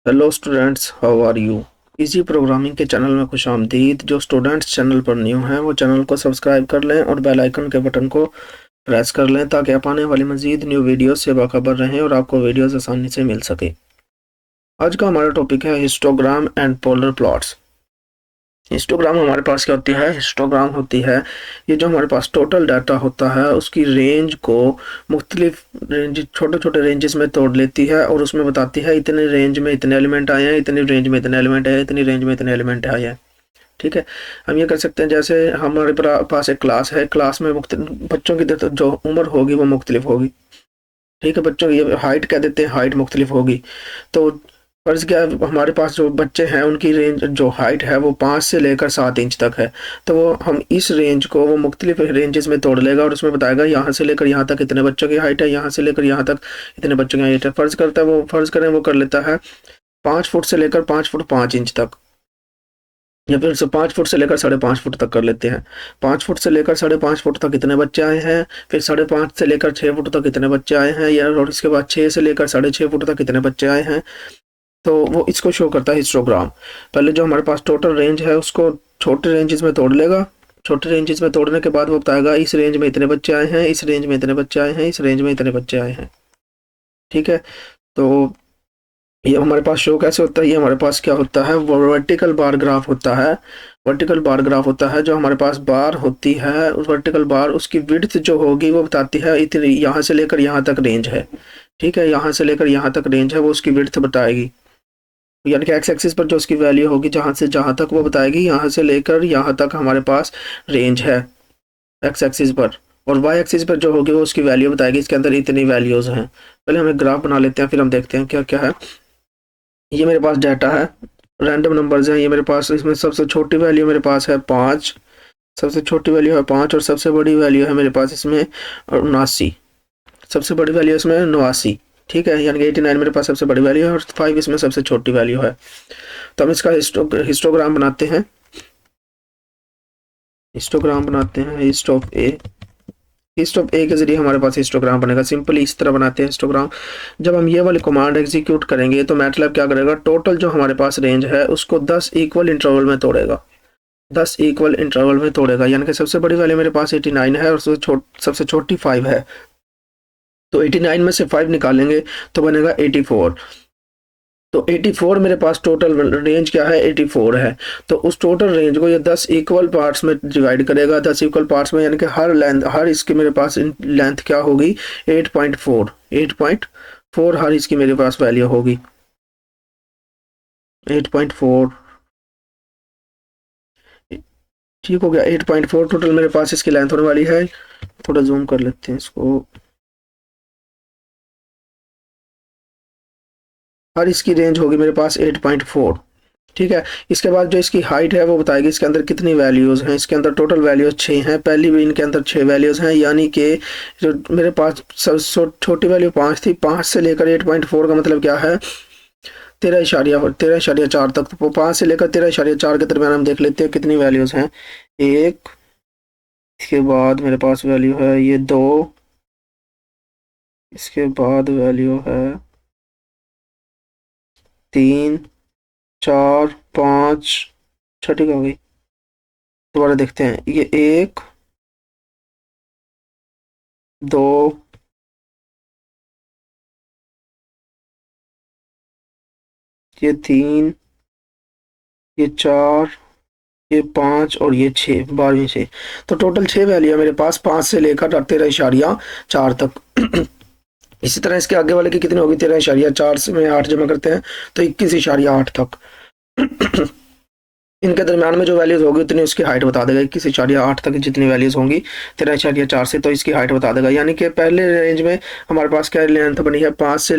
Hello students, how are you. Easy programming के channel में खुशामदीद। जो स्टूडेंट्स चैनल पर न्यू हैं वो चैनल को सब्सक्राइब कर लें और बेल आइकन के बटन को प्रेस कर लें ताकि आप आने वाली मज़ीद न्यू वीडियोस से बाखबर रहें और आपको वीडियोस आसानी से मिल सके। आज का हमारा टॉपिक है histogram and polar plots. Histogram हमारे पास क्या होती है? हिस्टोग्राम होती है ये जो हमारे पास टोटल डाटा होता है उसकी रेंज को मुख्तलिफ रेंज छोटे छोटे रेंजेस में तोड़ लेती है और उसमें बताती है इतने रेंज में इतने एलिमेंट आए हैं, इतनी रेंज में इतने एलिमेंट आए हैं, इतनी रेंज में इतने एलिमेंट आए हैं। ठीक है, हम ये कर सकते हैं जैसे हमारे पास एक क्लास है, क्लास में बच्चों की जो उम्र होगी वो मुख्तलिफ होगी। ठीक है, बच्चों की हाइट कह देते हैं, हाइट मुख्तलिफ होगी। तो फर्ज क्या है, हमारे पास जो बच्चे हैं उनकी रेंज जो हाइट है वो 5 से लेकर 7 इंच तक है। तो वो हम इस रेंज को वो मुख्तलिफ रेंजेस में तोड़ लेगा और उसमें बताएगा यहाँ से लेकर यहाँ तक इतने बच्चों की हाइट है, यहाँ से लेकर यहाँ तक इतने बच्चों की हाइट है। फर्ज करें वो कर लेता है 5 फुट से लेकर 5 फुट 5 इंच तक, या फिर 5 फुट से लेकर 5.5 फुट तक कर लेते हैं। 5 फुट से लेकर 5.5 फुट तक इतने बच्चे आए हैं, फिर 5.5 से लेकर 6 फुट तक इतने बच्चे आए हैं, या और इसके बाद 6 से लेकर 6.5 फुट तक इतने बच्चे आए हैं। तो वो इसको शो करता है हिस्टोग्राम। पहले जो हमारे पास टोटल रेंज है उसको छोटे रेंजेस में तोड़ लेगा। छोटे रेंजेस में तोड़ने के बाद वो बताएगा इस रेंज में इतने बच्चे आए हैं, इस रेंज में इतने बच्चे आए हैं, इस रेंज में इतने बच्चे आए हैं। ठीक है, तो ये हमारे पास शो कैसे होता है? ये हमारे पास क्या होता है, वो वर्टिकल बार ग्राफ होता है। वर्टिकल बार ग्राफ होता है जो हमारे पास बार होती है, उस वर्टिकल बार उसकी विड्थ जो होगी वो बताती है इतनी यहाँ से लेकर यहाँ तक रेंज है। ठीक है, यहाँ से लेकर यहाँ तक रेंज है वो उसकी विड्थ बताएगी, यानी कि एक्स एक्सिस पर जो उसकी वैल्यू होगी जहाँ से जहाँ तक वो बताएगी यहाँ से लेकर यहाँ तक हमारे पास रेंज है एक्स एक्सिस पर, और वाई एक्सिस पर जो होगी वो उसकी वैल्यू बताएगी इसके अंदर इतनी वैल्यूज़ हैं। पहले हम एक ग्राफ बना लेते हैं फिर हम देखते हैं क्या क्या है। ये मेरे पास डाटा है, रैंडम नंबर्स हैं। ये मेरे पास, इसमें सबसे छोटी वैल्यू मेरे पास है 5, सबसे छोटी वैल्यू है 5 और सबसे बड़ी वैल्यू है मेरे पास इसमें 79। सबसे बड़ी वैल्यू इसमें 89। ठीक है, यानी कि 89 मेरे पास सबसे बड़ी वैल्यू है और 5 इसमें सबसे छोटी वैल्यू है। तो हम इसका हिस्टोग्राम बनाते हैं। हिस्टोग्राम बनाते हैं हिस्ट ऑफ ए के जरिए हमारे पास हिस्टोग्राम बनेगा। सिंपली इस तरह बनाते हैं हिस्टोग्राम। जब हम ये वाली कमांड एग्जीक्यूट करेंगे तो मैटलैब क्या करेगा, टोटल जो हमारे पास रेंज है उसको 10 इक्वल इंटरवल में तोड़ेगा। 10 इक्वल इंटरवल में तोड़ेगा, यानी कि सबसे बड़ी वैल्यू मेरे पास 89 है और सबसे छोटी 5 है। तो 89 में से 5 निकालेंगे तो बनेगा 84। तो 84 मेरे पास टोटल रेंज क्या है, 84 है। तो उस टोटल रेंज को ये 10 इक्वल पार्ट्स में डिवाइड करेगा। 10 इक्वल पार्ट्स में, यानी कि हर इसकी मेरे पास लेंथ क्या होगी, 8.4 हर इसकी मेरे पास वैल्यू होगी 8.4। ठीक हो गया, 8.4 टोटल मेरे पास इसकी लेंथ होने वाली है। थोड़ा जूम कर लेते हैं इसको। हर इसकी रेंज होगी मेरे पास 8.4। ठीक है, इसके बाद जो इसकी हाइट है वो बताएगी इसके अंदर कितनी वैल्यूज़ हैं। इसके अंदर टोटल वैल्यूज़ 6 हैं, पहली भी इनके अंदर 6 वैल्यूज़ हैं, यानी कि जो मेरे पास छोटी वैल्यू 5 थी, 5 से लेकर 8.4 का मतलब क्या है, 13.4 तक। तो 5 से लेकर 13.4 के दरमियान हम देख लेते हैं कितनी वैल्यूज़ हैं। एक, इसके बाद मेरे पास वैल्यू है ये 2, इसके बाद वैल्यू है 3, 4, 5, छठी हो गई। दोबारा देखते हैं, ये 1, 2, ये 3, ये 4, ये 5 और ये 6, 12वीं से। तो टोटल 6 वैल्यू है मेरे पास, 5 से लेकर 13.4 तक। इसी तरह इसके आगे वाले की कितनी होगी, 13.4 से में 8 जमा करते हैं तो 21.8 तक। इनके दरमियान में जो वैल्यूज होगी उतनी उसकी हाइट बता देगा। 21.8 तक जितनी वैल्यूज होंगी 13.4 से, तो इसकी हाइट बता देगा। यानी कि पहले रेंज में हमारे पास क्या लेंथ बनी है, 5 से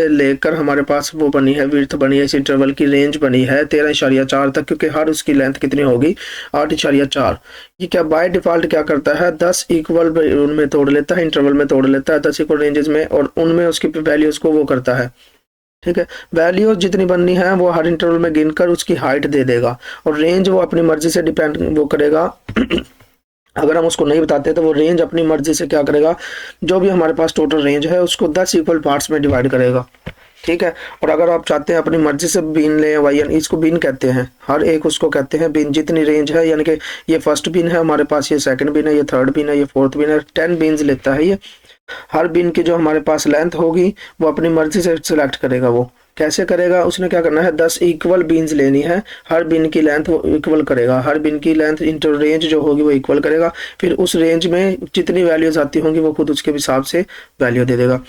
लेकर हमारे पास वो बनी है, विड्थ बनी है, इस इंटरवल की रेंज बनी है 13.4 तक, क्योंकि हर उसकी लेंथ कितनी होगी, 8.4। ये क्या बाय डिफ़ॉल्ट क्या करता है, 10 इक्वल उनमें तोड़ लेता है, इंटरवल में तोड़ लेता है 10 इक्वल रेंजेस में, और उनमें उसकी वैल्यूज़ को वो करता है। ठीक है, वैल्यूज जितनी बननी है वो हर इंटरवल में गिनकर उसकी हाइट दे देगा, और रेंज वो अपनी मर्जी से डिपेंड वो करेगा। अगर हम उसको नहीं बताते तो वो रेंज अपनी मर्जी से क्या करेगा, जो भी हमारे पास टोटल रेंज है उसको 10 इक्वल पार्ट्स में डिवाइड करेगा। ठीक है। और अगर आप चाहते हैं अपनी मर्जी से बीन लें वाई एन, इसको बीन कहते हैं, हर एक उसको कहते हैं बीन, जितनी रेंज है, यानी कि ये फर्स्ट बीन है हमारे पास, ये सेकंड बीन है, ये थर्ड बीन है, ये फोर्थ बीन है, 10 बीन्स लेता है ये। हर बीन की जो हमारे पास लेंथ होगी वो अपनी मर्जी से सिलेक्ट करेगा। वो कैसे करेगा, उसने क्या करना है, 10 इक्वल बीन्स लेनी है, हर बिन की लेंथ वो इक्वल करेगा, हर बिन की लेंथ इंटर रेंज जो होगी वो इक्वल करेगा, फिर उस रेंज में जितनी वैल्यूज आती होंगी वो खुद उसके हिसाब से वैल्यू दे देगा।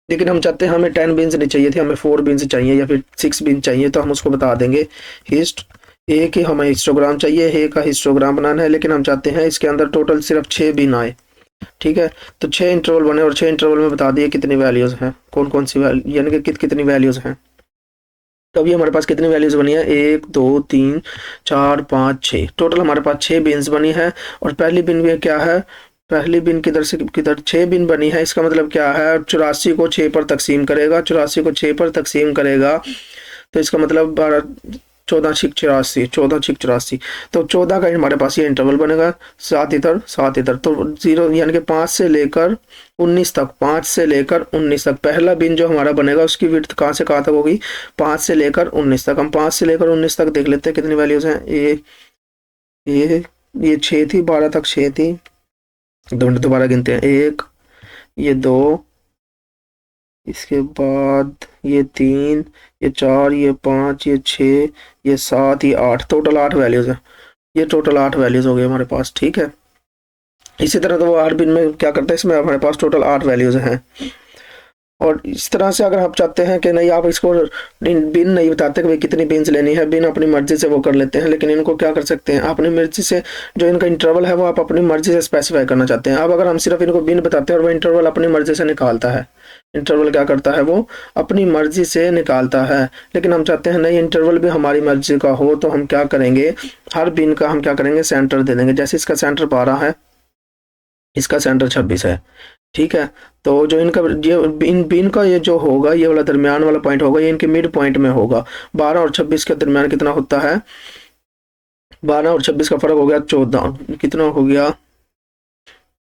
लेकिन हम चाहते हैं हमें 10 बीन्स नहीं चाहिए थी, हमें 4 बीन्स चाहिए या फिर 6 बीन चाहिए, तो हम उसको बता देंगे हिस्ट ए की हमें हिस्टोग्राम चाहिए, ए का हिस्टोग्राम बनाना है, लेकिन हम चाहते हैं इसके अंदर टोटल सिर्फ 6 बीन आए। ठीक है, तो 6 इंटरवल बने और 6 इंटरवल में बता दिए कितनी वैल्यूज हैं, कौन कौन सी वैल्यू, यानी कि कितनी वैल्यूज हैं। तो अभी हमारे पास कितनी वैल्यूज बनी है, 1 2 3 4 5 6, टोटल हमारे पास 6 बिन्स बनी है। और पहली बिन में क्या है, पहली बिन किधर से किधर, 6 बिन बनी है, इसका मतलब क्या है, 84 को 6 पर तकसीम करेगा, 84 को 6 पर तकसीम करेगा, तो इसका मतलब 12 14 छिक 84, 14 छिक 84, तो 14 का हमारे पास ये इंटरवल बनेगा, 7 इधर 7 इधर, तो 0 यानी कि 5 से लेकर 19 तक, 5 से लेकर 19 तक पहला बिन जो हमारा बनेगा उसकी विड्थ कहाँ से कहाँ तक होगी, 5 से लेकर 19 तक। हम 5 से लेकर 19 तक देख लेते हैं कितनी वैल्यूज हैं। ये 6 थी, 12 तक 6 थी, दोबारा गिनते हैं, 1 ये 2, इसके बाद ये 3 ये 4 ये 5 ये 6 ये 7 ये 8, टोटल 8 वैल्यूज है। ये टोटल 8 वैल्यूज हो गए हमारे पास। ठीक है, इसी तरह तो वो 8 बिन में क्या करते हैं, इसमें हमारे पास टोटल 8 वैल्यूज हैं। और इस तरह से अगर आप चाहते हैं कि नहीं, आप इसको बिन नहीं बताते कि भाई कितनी बिन्स लेनी है, बिन अपनी मर्जी से वो कर लेते हैं, लेकिन इनको क्या कर सकते हैं, अपनी मर्जी से जो इनका इंटरवल है वो आप अपनी मर्जी से स्पेसिफाई करना चाहते हैं। अब अगर हम सिर्फ इनको बिन बताते हैं और वो इंटरवल अपनी मर्जी से निकालता है, इंटरवल क्या करता है, वो अपनी मर्जी से निकालता है, लेकिन हम चाहते हैं नहीं इंटरवल भी हमारी मर्जी का हो, तो हम क्या करेंगे, हर बिन का हम क्या करेंगे, सेंटर दे देंगे। जैसे इसका सेंटर 12 है, इसका सेंटर 26 है। ठीक है, तो जो इनका ये इन बिन का ये जो होगा, ये वाला दरमियान वाला पॉइंट होगा, ये इनके मिड पॉइंट में होगा। 12 और 26 के दरमियान कितना होता है, 12 और 26 का फर्क हो गया 14, कितना हो गया,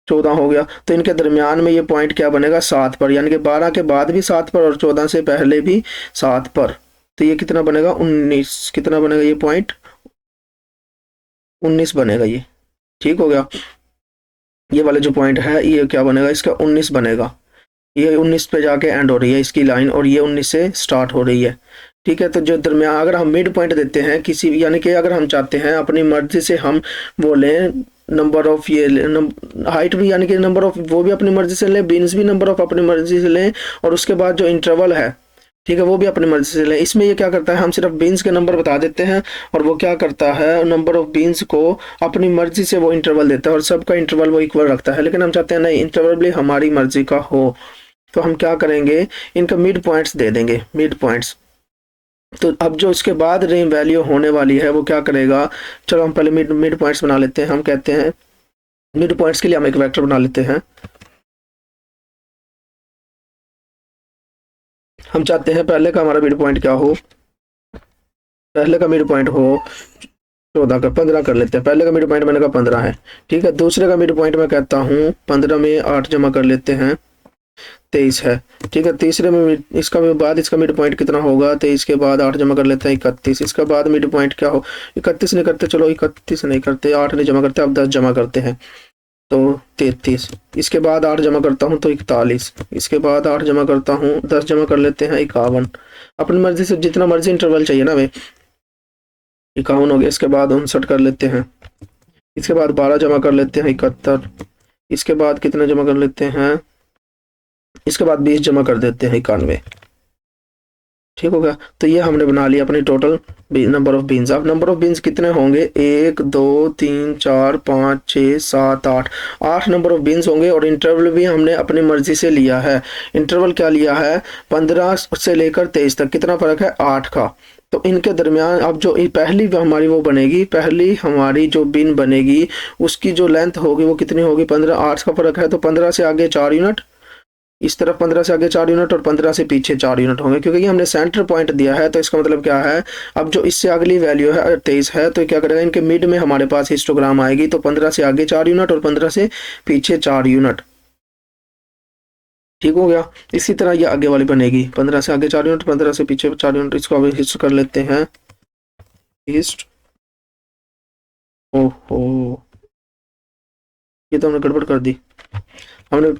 14 हो गया। तो इनके दरमियान में ये पॉइंट क्या बनेगा, 7 पर, यानी कि 12 के बाद भी 7 पर और 14 से पहले भी 7 पर, तो ये कितना बनेगा, 19, कितना बनेगा ये पॉइंट, 19 बनेगा ये। ठीक हो गया, ये वाले जो पॉइंट है ये क्या बनेगा, इसका 19 बनेगा। ये 19 पे जाके एंड हो रही है इसकी लाइन, और ये 19 से स्टार्ट हो रही है। ठीक है, तो जो दरमियान अगर हम मिड पॉइंट देते हैं किसी, यानी कि अगर हम चाहते हैं अपनी मर्जी से हम वो लें नंबर ऑफ ये हाइट भी, यानी कि नंबर ऑफ वो भी अपनी मर्जी से लें, बीन्स भी नंबर ऑफ अपनी मर्जी से लें, और उसके बाद जो इंटरवल है, ठीक है, वो भी अपनी मर्जी से लें। इसमें ये क्या करता है, हम सिर्फ बीन्स के नंबर बता देते हैं और वो क्या करता है, नंबर ऑफ बीन्स को अपनी मर्जी से वो इंटरवल देता है और सबका इंटरवल वो इक्वल रखता है। लेकिन हम चाहते हैं नहीं, इंटरवल भी हमारी मर्जी का हो, तो हम क्या करेंगे, इनका मिड पॉइंट्स दे देंगे, मिड पॉइंट्स। तो अब जो इसके बाद रेंज वैल्यू होने वाली है वो क्या करेगा, चलो हम पहले मिड पॉइंट्स बना लेते हैं। हम कहते हैं मिड पॉइंट्स के लिए हम एक वेक्टर बना लेते हैं। हम चाहते हैं पहले का हमारा मिड पॉइंट क्या हो, पहले का मिड पॉइंट हो 14 का, 15 कर लेते हैं। पहले का मिड पॉइंट मैंने कहा 15 है। ठीक है, दूसरे का मिड पॉइंट मैं कहता हूँ 15 में 8 जमा कर लेते हैं, 23 है। ठीक है, तीसरे में इसका बाद इसका मिड पॉइंट कितना होगा, 23 के बाद 8 जमा कर लेते हैं 31। इसका बाद मिड पॉइंट क्या हो, 31 नहीं करते, चलो 31 नहीं करते, 8 नहीं जमा करते, अब 10 जमा करते हैं तो 33। इसके बाद 8 जमा करता हूँ तो 41। इसके बाद 8 जमा करता हूँ, 10 जमा कर लेते हैं 51। अपनी मर्जी से जितना मर्जी इंटरवल चाहिए ना भाई, 51 हो गया। इसके बाद 59 कर लेते हैं। इसके बाद 12 जमा कर लेते हैं 71। इसके बाद कितना जमा कर लेते हैं, इसके बाद 20 जमा कर देते हैं 91। ठीक हो गया, तो ये हमने बना लिया अपनी टोटल नंबर ऑफ बीन्स। अब नंबर ऑफ बीन्स कितने होंगे, 1 2 3 4 5 6 7 8, 8 नंबर ऑफ बीन्स होंगे। और इंटरवल भी हमने अपनी मर्जी से लिया है। इंटरवल क्या लिया है, 15 से लेकर 23 तक, कितना फर्क है, 8 का। तो इनके दरमियान अब जो पहली हमारी वो बनेगी, पहली हमारी जो बिन बनेगी उसकी जो लेंथ होगी वो कितनी होगी, 15, 8 का फर्क है, तो 15 से आगे 4 यूनिट, इस तरफ 15 से आगे 4 यूनिट और 15 से पीछे 4 यूनिट होंगे, क्योंकि ये हमने सेंटर पॉइंट दिया है। तो इसका मतलब क्या है, अब जो इससे अगली वैल्यू है 23 है, तो क्या करेगा, इनके मिड में हमारे पास हिस्टोग्राम आएगी, तो 15 से आगे 4 यूनिट और 15 से पीछे 4 यूनिट। ठीक हो गया। इसी तरह ये आगे वाली बनेगी, 15 से आगे 4 यूनिट, 15 से पीछे 4 यूनिट। इसको अभी हिस्ट कर लेते हैं, हिस्ट। ओहो, ये तो हमने गड़बड़ कर दी। हमने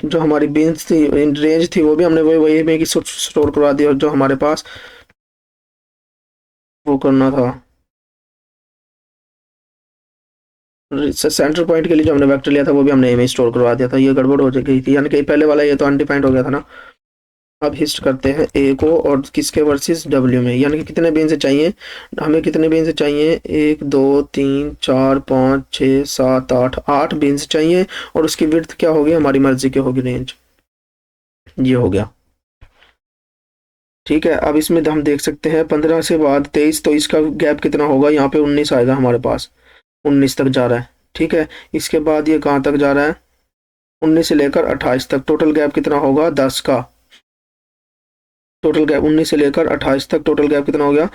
जो हमारी बेंच थी, रेंज थी, वो भी हमने वही वही में स्टोर करवा दिया, और जो हमारे पास वो करना था सेंटर पॉइंट के लिए, जो हमने वेक्टर लिया था, वो भी हमने ए में स्टोर करवा दिया था। ये गड़बड़ हो गई थी, यानी कि पहले वाला ये तो अनडिफाइंड हो गया था ना। अब हिस्ट करते हैं ए को, और किसके वर्सेस डब्ल्यू में, यानी कि कितने बेन से चाहिए हमें, कितने बेन से चाहिए, 1 2 3 4 5 6 7 8, 8 बेन से चाहिए। और उसकी विड्थ क्या होगी, हमारी मर्जी की होगी रेंज। ये हो गया। ठीक है, अब इसमें हम देख सकते हैं 15 से बाद 23, तो इसका गैप कितना होगा, यहाँ पे 19 आएगा हमारे पास, 19 तक जा रहा है। ठीक है, इसके बाद ये कहाँ तक जा रहा है, 19 से लेकर 28 तक, टोटल गैप कितना होगा, 10 का। टोटल गैप 19 से लेकर 28 तक, टोटल गैप कितना हो गया,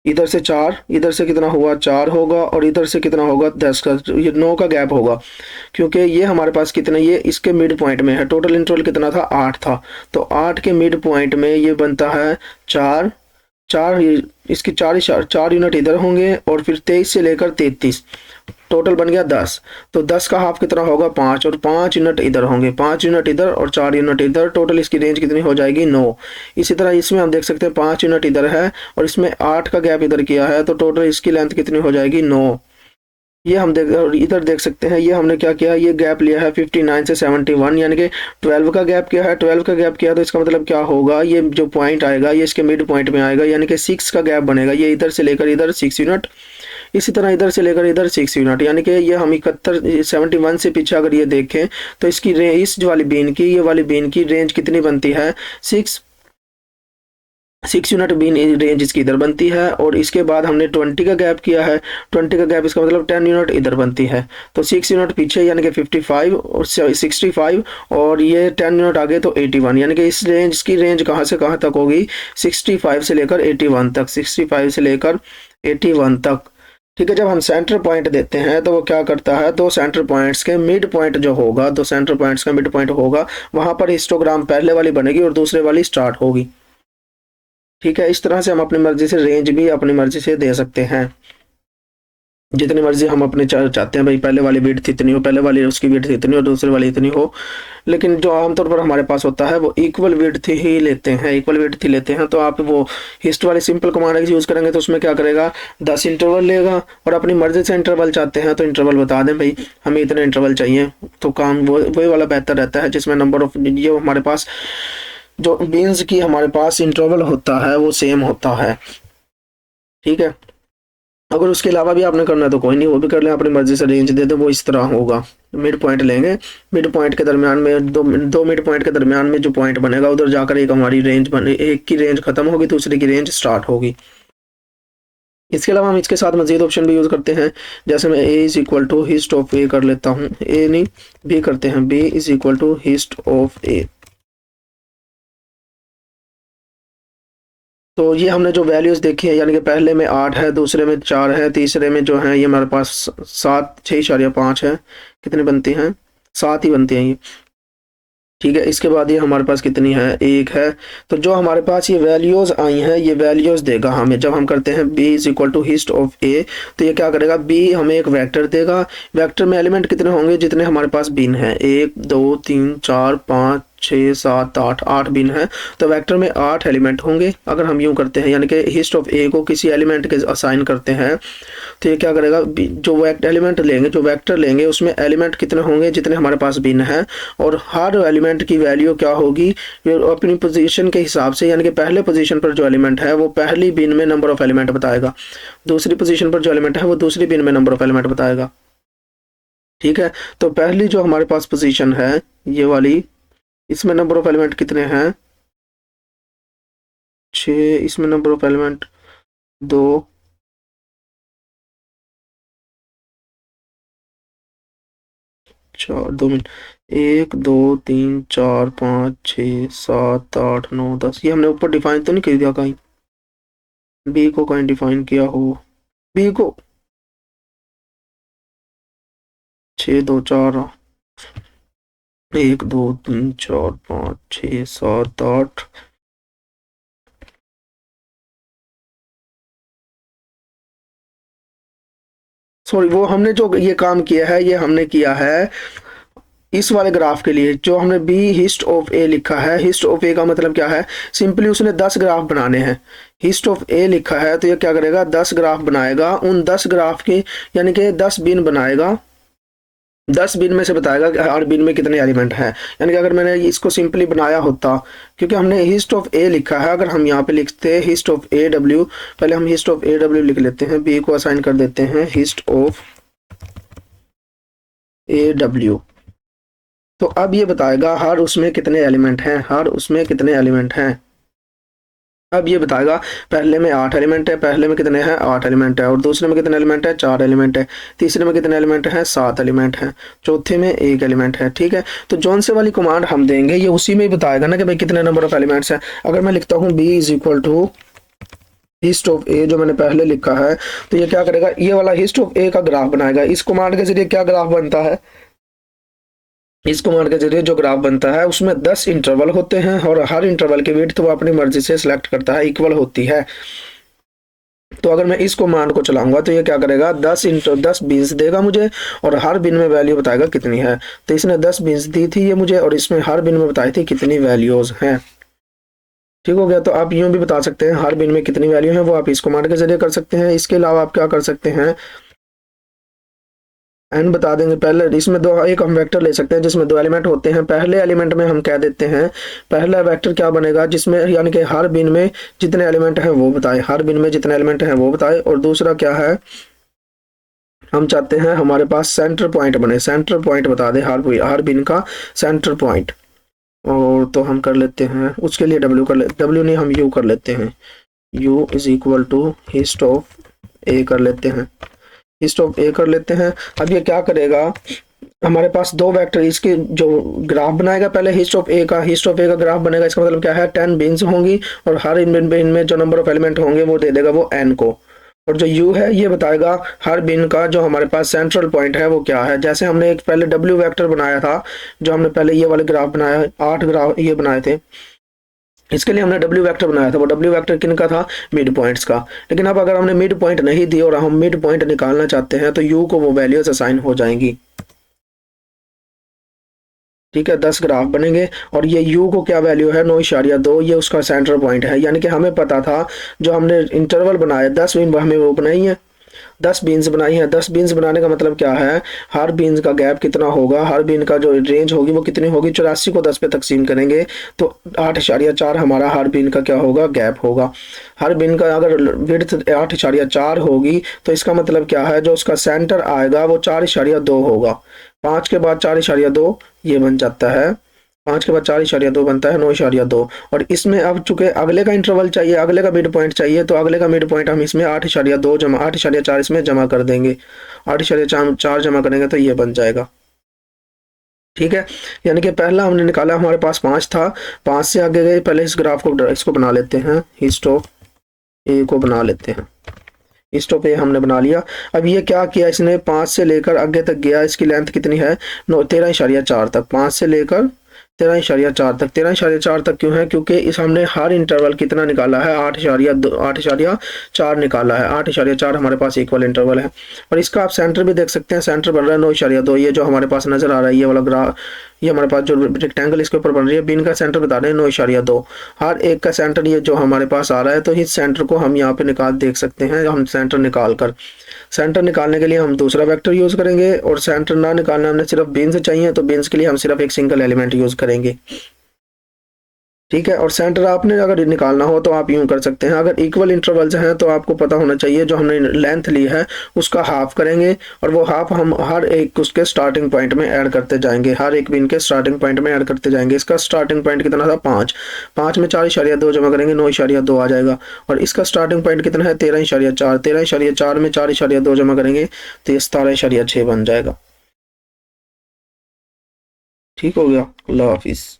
इधर से 4, इधर से कितना हुआ, 4 होगा, और इधर से कितना होगा, 10 का, ये 9 का गैप होगा। क्योंकि ये हमारे पास कितना, ये इसके मिड पॉइंट में है। टोटल इंटरवल कितना था, 8 था, तो 8 के मिड पॉइंट में ये बनता है 4। 4 इसकी 4 यूनिट इधर होंगे, और फिर 23 से लेकर 33, टोटल बन गया 10। तो 10 का हाफ कितना होगा, 5, और 5 यूनिट इधर होंगे, 5 यूनिट इधर और 4 यूनिट इधर, टोटल इसकी रेंज कितनी हो जाएगी, 9। इसी तरह इसमें हम देख सकते हैं 5 यूनिट इधर है, और इसमें 8 का गैप इधर किया है, तो टोटल इसकी लेंथ कितनी हो जाएगी, 9। ये हम देख, और इधर देख सकते हैं, ये हमने क्या किया, ये गैप लिया है 59 से 71, यानी कि 12 का गैप किया है। 12 का गैप किया, तो इसका मतलब क्या होगा, ये जो पॉइंट आएगा ये इसके मिड पॉइंट में आएगा, यानी कि 6 का गैप बनेगा। ये इधर से लेकर इधर 6 यूनिट, इसी तरह इधर से लेकर इधर 6 यूनिट, यानी कि ये हम 71 से पीछे अगर ये देखें, तो इसकी इस वाली बीन की, ये वाली बीन की रेंज कितनी बनती है, 6 यूनिट बीन रेंज इसकी इधर बनती है। और इसके बाद हमने 20 का गैप किया है, 20 का गैप, इसका मतलब 10 यूनिट इधर बनती है। तो 6 यूनिट पीछे, यानी कि 55 और 65, और ये 10 यूनिट आगे, तो 81, यानी कि इस रेंज की रेंज कहाँ से कहाँ तक होगी, 65 से लेकर 81 तक, 65 से लेकर 81 तक। ठीक है, जब हम सेंटर पॉइंट देते हैं, तो वो क्या करता है, दो सेंटर पॉइंट्स के मिड पॉइंट जो होगा, दो सेंटर पॉइंट्स का मिड पॉइंट होगा, वहां पर हिस्टोग्राम पहले वाली बनेगी और दूसरे वाली स्टार्ट होगी। ठीक है, इस तरह से हम अपनी मर्जी से रेंज भी अपनी मर्जी से दे सकते हैं, जितनी मर्जी हम अपने चाहते हैं भाई, पहले वाली विड्थ इतनी हो, पहले वाली उसकी विड्थ इतनी हो, दूसरे वाली इतनी हो। लेकिन जो आमतौर पर हमारे पास होता है, वो इक्वल विड्थ ही लेते हैं, इक्वल विड्थ ही लेते हैं। तो आप वो हिस्ट वाली सिंपल कमांड यूज करेंगे, तो उसमें क्या करेगा, 10 इंटरवल लेगा, और अपनी मर्जी से इंटरवल चाहते हैं तो इंटरवल बता दें भाई, हमें इतने इंटरवल चाहिए, तो काम वो वही वाला बेहतर रहता है, जिसमें नंबर ऑफ, ये हमारे पास जो बीन्स की हमारे पास इंटरवल होता है वो सेम होता है। ठीक है, अगर उसके अलावा भी आपने करना है तो कोई नहीं, वो भी कर लें, अपनी मर्जी से रेंज दे दे, वो इस तरह होगा। मिड पॉइंट लेंगे, मिड पॉइंट के दरमियान में दो मिड पॉइंट के दरमियान में जो पॉइंट बनेगा, उधर जाकर एक हमारी रेंज बने, एक की रेंज खत्म होगी, दूसरे की रेंज स्टार्ट होगी। इसके अलावा हम इसके साथ मजीद ऑप्शन भी यूज़ करते हैं, जैसे मैं a is equal to hist of a कर लेता हूँ, ए नहीं बी करते हैं, b is equal to hist of a. तो ये हमने जो वैल्यूज़ देखी है, यानी कि पहले में 8 है, दूसरे में 4 है, तीसरे में जो है ये हमारे पास 6.5 है, कितनी बनती हैं, 7 ही बनती हैं ये। ठीक है, इसके बाद ये हमारे पास कितनी है, 1 है। तो जो हमारे पास ये वैल्यूज़ आई हैं, ये वैल्यूज़ देगा हमें, जब हम करते हैं b is equal to hist of a, तो ये क्या करेगा, b हमें एक वेक्टर देगा। वेक्टर में एलिमेंट कितने होंगे, जितने हमारे पास बिन है, 1 2 3 4 5 6 7 8, 8 बिन है, तो वेक्टर में 8 एलिमेंट होंगे। अगर हम यूँ करते हैं, यानी कि हिस्ट ऑफ ए को किसी एलिमेंट के असाइन करते हैं, तो ये क्या करेगा, जो एलिमेंट लेंगे, जो वेक्टर लेंगे, उसमें एलिमेंट कितने होंगे, जितने हमारे पास बिन है, और हर एलिमेंट की वैल्यू क्या होगी, अपनी पोजीशन के हिसाब से, यानी कि पहले पोजीशन पर जो एलिमेंट है वो पहली बिन में नंबर ऑफ एलिमेंट बताएगा, दूसरी पोजीशन पर जो एलिमेंट है वो दूसरी बिन में नंबर ऑफ एलिमेंट बताएगा। ठीक है, तो पहली जो हमारे पास पोजीशन है ये वाली, इसमें नंबर ऑफ एलिमेंट कितने हैं, 6, इसमें नंबर ऑफ एलिमेंट 2, 4, 2 मिनट, 1 2 3 4 5 6 7 8 9 10, ये हमने ऊपर डिफाइन तो नहीं कर दिया कहीं, बी को कहीं डिफाइन किया हो, बी को 6 2 4 1 2 3 4 5 6 7 8। सॉरी, वो हमने जो ये काम किया है ये हमने किया है इस वाले ग्राफ के लिए। जो हमने बी हिस्ट ऑफ ए लिखा है, हिस्ट ऑफ ए का मतलब क्या है, सिंपली उसने 10 ग्राफ बनाने हैं। हिस्ट ऑफ ए लिखा है तो ये क्या करेगा, 10 ग्राफ बनाएगा। उन 10 ग्राफ की यानी कि 10 बिन बनाएगा। 10 बिन में से बताएगा कि हर बिन में कितने एलिमेंट हैं। यानी कि अगर मैंने इसको सिंपली बनाया होता, क्योंकि हमने हिस्ट ऑफ ए लिखा है, अगर हम यहाँ पे लिखते हैं हिस्ट ऑफ ए डब्ल्यू, पहले हम हिस्ट ऑफ ए डब्ल्यू लिख लेते हैं, बी को असाइन कर देते हैं हिस्ट ऑफ ए डब्ल्यू। तो अब ये बताएगा हर उसमें कितने एलिमेंट हैं, हर उसमें कितने एलिमेंट हैं। अब ये बताएगा पहले में 8 एलिमेंट है, पहले में कितने हैं 8 एलिमेंट है, और दूसरे में कितने एलिमेंट है 4 एलिमेंट है, तीसरे में कितने एलिमेंट हैं 7 एलिमेंट हैं, चौथे में 1 एलिमेंट है। ठीक है, तो जौन से वाली कमांड हम देंगे ये उसी में ही बताएगा ना कि भाई कितने नंबर ऑफ एलिमेंट्स हैं। अगर मैं लिखता हूँ b is equal to hist of a, जो मैंने पहले लिखा है, तो ये क्या करेगा, ये वाला हिस्ट ऑफ ए का ग्राफ बनाएगा। इस कमांड के जरिए क्या ग्राफ बनता है, इस कमांड के जरिए जो ग्राफ बनता है उसमें 10 इंटरवल होते हैं, और हर इंटरवल की विड्थ वो अपनी मर्जी से सिलेक्ट करता है, इक्वल होती है। तो अगर मैं इस कमांड को चलाऊंगा तो ये क्या करेगा, 10 बीन्स देगा मुझे, और हर बिन में वैल्यू बताएगा कितनी है। तो इसने 10 बीन्स दी थी ये मुझे, और इसमें हर बिन में बताई थी कितनी वैल्यूज हैं। ठीक हो गया। तो आप यूं भी बता सकते हैं हर बिन में कितनी वैल्यू है, वो आप इस कमांड के जरिए कर सकते हैं। इसके अलावा आप क्या कर सकते हैं, एन बता देंगे। पहले इसमें दो, एक हम वेक्टर ले सकते हैं जिसमें 2 एलिमेंट होते हैं। पहले एलिमेंट में हम कह देते हैं, पहला वेक्टर क्या बनेगा, जिसमें यानी कि हर बिन में जितने एलिमेंट हैं वो बताए, हर बिन में जितने एलिमेंट हैं वो बताए। और दूसरा क्या है, हम चाहते हैं हमारे पास सेंटर पॉइंट बने, सेंटर पॉइंट बता दे हर बिन का सेंटर पॉइंट। और तो हम कर लेते हैं उसके लिए डब्ल्यू कर ले, डब्ल्यू नहीं हम यू कर लेते हैं, u is equal to hist of a कर लेते हैं, हिस्ट ऑफ ए कर लेते हैं। अब ये क्या करेगा, हमारे पास 2 वेक्टर, इसके जो ग्राफ बनाएगा पहले हिस्ट ऑफ ए का, हिस्ट ऑफ ए का ग्राफ बनेगा। इसका मतलब क्या है, 10 बिन्स होंगी, और हर बिन में जो नंबर ऑफ एलिमेंट होंगे वो दे देगा वो n को। और जो u है ये बताएगा हर बिन का जो हमारे पास सेंट्रल पॉइंट है वो क्या है। जैसे हमने एक पहले w वेक्टर बनाया था, जो हमने पहले ये वाले ग्राफ बनाया, 8 ग्राफ ये बनाए थे, इसके लिए हमने W वेक्टर बनाया था। वो W वेक्टर किन का था, मिड पॉइंट्स का। लेकिन अब अगर हमने मिड पॉइंट नहीं दी और हम मिड पॉइंट निकालना चाहते हैं तो U को वो वैल्यूज असाइन हो जाएंगी। ठीक है, 10 ग्राफ बनेंगे, और ये U को क्या वैल्यू है 9.2, ये उसका सेंटर पॉइंट है। यानी कि हमें पता था जो हमने इंटरवल बनाया 10 मिनट हमें वो बनाई है, 10 बीन्स बनाई है। 10 बीन्स बनाने का मतलब क्या है, हर बीन्स का गैप कितना होगा, हर बीन का जो रेंज होगी वो कितनी होगी, 84 को 10 पे तकसीम करेंगे तो 8.4 हमारा हर बीन का क्या होगा, गैप होगा। हर बीन का अगर विड्थ 8.4 होगी तो इसका मतलब क्या है, जो उसका सेंटर आएगा वो 4.2 होगा। 5 के बाद 4.2 ये बन जाता है, 5 के बाद 4.2 बनता है 9.2। और इसमें अब चूंकि अगले का इंटरवल चाहिए, अगले का मिड पॉइंट चाहिए, तो अगले का मिड पॉइंट हम इसमें 8.2 जमा 8.4 इसमें जमा कर देंगे, 8.4 जमा करेंगे तो ये बन जाएगा। ठीक है, यानी कि पहला हमने निकाला, हमारे पास 5 था, 5 से आगे गए, पहले इस ग्राफ को इसको बना लेते हैं, हिस्ट ऑफ ए को बना लेते हैं। हिस्ट ऑफ ए हमने बना लिया। अब ये क्या किया, इसने 5 से लेकर आगे तक गया, इसकी लेंथ कितनी है 13.4 तक, 5 से लेकर 13.4 तक। 13.4 तक क्यों है, क्योंकि इस हमने हर इंटरवल कितना निकाला है 8.4 निकाला है, 8.4 हमारे पास इक्वल इंटरवल है। और इसका आप सेंटर भी देख सकते हैं, सेंटर बन रहा है 9.2, ये जो हमारे पास नजर आ रहा है ये वाला ग्राफ, ये हमारे पास जो रेक्टेंगल इसके ऊपर बन रही है, बिन का सेंटर बता रहे हैं 9.2, हर एक का सेंटर ये जो हमारे पास आ रहा है। तो इस सेंटर को हम यहाँ पे निकाल देख सकते हैं, हम सेंटर निकाल कर, सेंटर निकालने के लिए हम दूसरा वेक्टर यूज करेंगे, और सेंटर ना निकालना हमने सिर्फ बीन्स चाहिए तो बीन्स के लिए हम सिर्फ एक सिंगल एलिमेंट यूज करेंगे। ठीक है, और सेंटर आपने अगर निकालना हो तो आप यूं कर सकते हैं, अगर इक्वल इंटरवल्स हैं तो आपको पता होना चाहिए जो हमने लेंथ ली है उसका हाफ करेंगे, और वो हाफ हम हर एक उसके स्टार्टिंग पॉइंट में ऐड करते जाएंगे, हर एक बिन के स्टार्टिंग पॉइंट में ऐड करते जाएंगे। इसका स्टार्टिंग पॉइंट कितना था 5, 5 में 4.2 जमा करेंगे 9.2 आ जाएगा। और इसका स्टार्टिंग पॉइंट कितना है 13.4, 13.4 में 4.2 जमा करेंगे तो ये 17.6 बन जाएगा। ठीक हो गया, अल्लाह हाफिज़।